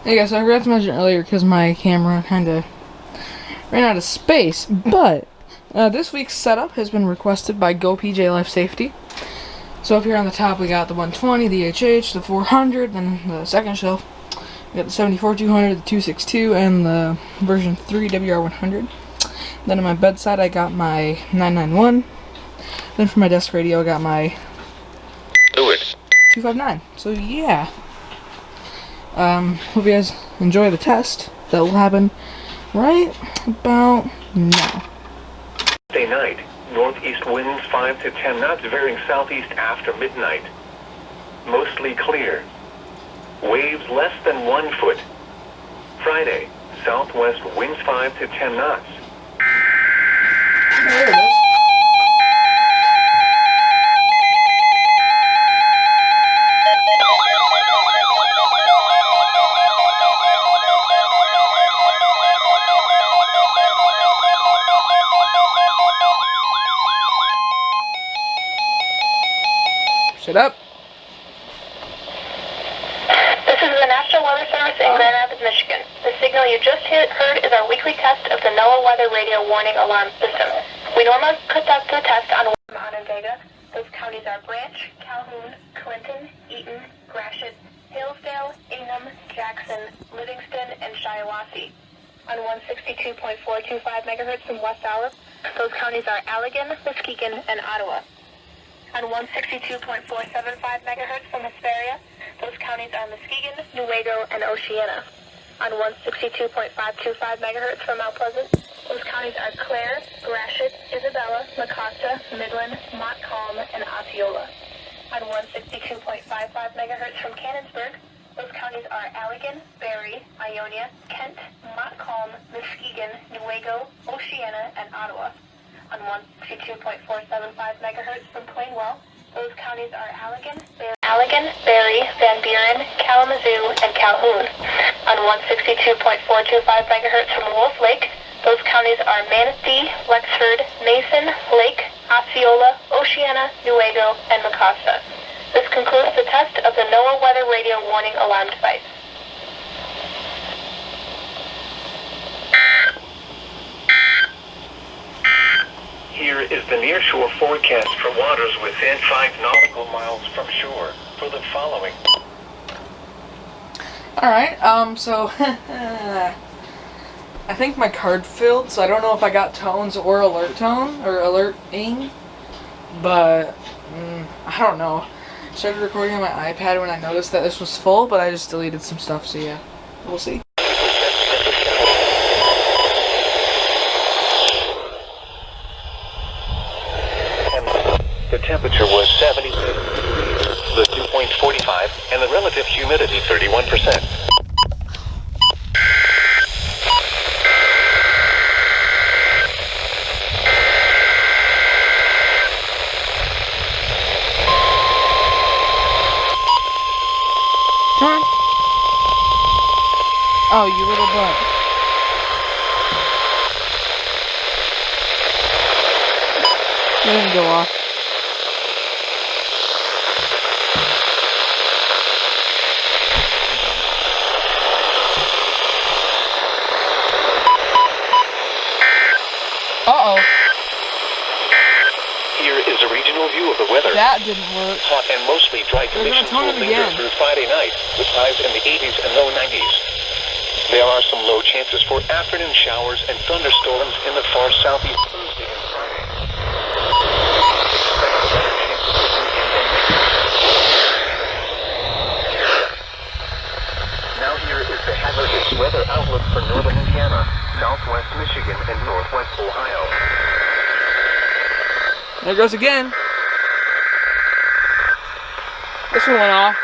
Hey guys, so I forgot to mention earlier because my camera kind of ran out of space, but this week's setup has been requested by geauxpj Life Safety. So up here on the top we got the 120, the HH, the 400, then the second shelf we got the 74-200, the 262, and the version 3 WR100. Then on my bedside I got my 991. Then for my desk radio I got my 259. So yeah. Hope you guys enjoy the test. That will happen right about now. Day night, northeast winds 5 to 10 knots, veering southeast after midnight. Mostly clear. Waves less than 1 foot. Friday, southwest winds 5 to 10 knots. There it is. Shut up. This is the National Weather Service in Grand Rapids, Michigan. The signal you just heard is our weekly test of the NOAA Weather Radio Warning Alarm System. We normally conduct the test on Onondaga. Those counties are Branch, Calhoun, Clinton, Eaton, Gratiot, Hillsdale, Ingham, Jackson, Livingston, and Shiawassee. On 162.425 megahertz from West Allis, those counties are Allegan, Muskegon, and Ottawa. On 162.475 megahertz from Hesperia, those counties are Muskegon, Newaygo, and Oceana. On 162.525 megahertz from Mount Pleasant, those counties are Clare, Gratiot, Isabella, Mecosta, Midland, Montcalm, and Osceola. On 162.55 megahertz from Cannonsburg, those counties are Allegan, Barrie, Ionia, Kent, Montcalm, Muskegon, Newaygo, Oceana, and Ottawa. On 162.475 megahertz from Plainwell, those counties are Allegan, Barrie, Van Buren, Kalamazoo, and Calhoun. On 162.425 megahertz from Wolf Lake, those counties are Manistee, Wexford, Mason, Lake, Osceola, Oceana, Newaygo, and Mecosta. This concludes the test of the NOAA Weather Radio Warning Alarm device. Here is the nearshore forecast for waters within 5 nautical miles from shore for the following. Alright, so I think my card filled, so I don't know if I got tones or alert tone, or alerting, but I don't know. I started recording on my iPad when I noticed that this was full, but I just deleted some stuff, so yeah, we'll see. The temperature was 76 degrees, the dew point 45, and the relative humidity 31%. Come on. Oh, you little butt. It didn't go off. Uh-oh. Here is a regional view of the weather. That didn't work. Hot and mostly dry conditions will linger through Friday night, with highs in the 80s and low 90s. There are some low chances for afternoon showers and thunderstorms in the far southeast Thursday and Friday. Now here is the hazardous weather outlook for northern Indiana, southwest Michigan, and northwest Ohio. There it goes again. This one went off.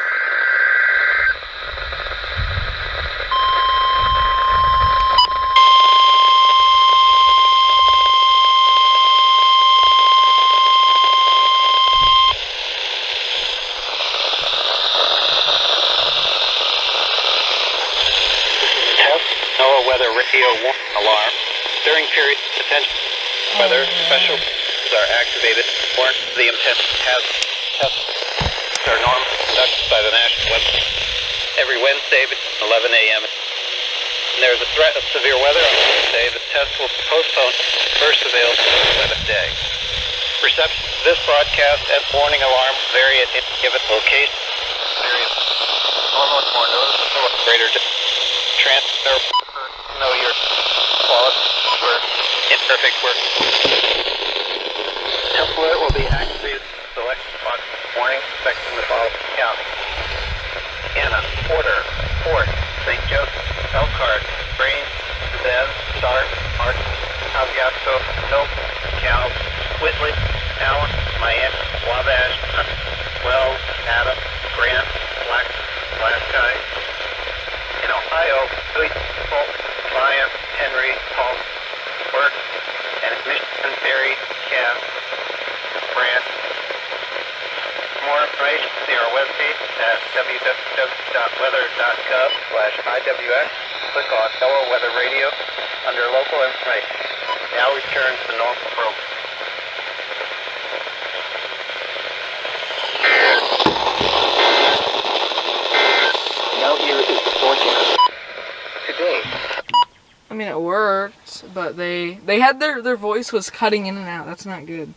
NOAA Weather Radio Alarm. During period attention, weather special are activated. Warn the intent has tests are normal conducted by the National Weather. every Wednesday between 11 a.m. and there's a threat of severe weather on Wednesday. The test will be postponed to the first available weather day. Reception of this broadcast and warning alarm vary at any given location. Normally more noticeable or greater transfer know your quality for imperfect work. Template will be activated in the select box warning section of the following county. Anna, Porter, Fort, St. Joseph, Elkhart, Grange, Suzanne, Stark, Martin, Algasto, Nope, Cal, Whitley, Allen, Miami, Wabash, Wells, Adams, Grant, Blackeye. In Ohio, Louisville, Lyon, Henry, Paul, Work, and in Michigan, Barry, Cass, Brant. For more information, see our webpage at www.weather.gov/IWX. Click on NOAA Weather Radio under Local Information. Now return to the normal program. Now here is the forecast. Today. I mean, it worked, but they had their voice was cutting in and out. That's not good.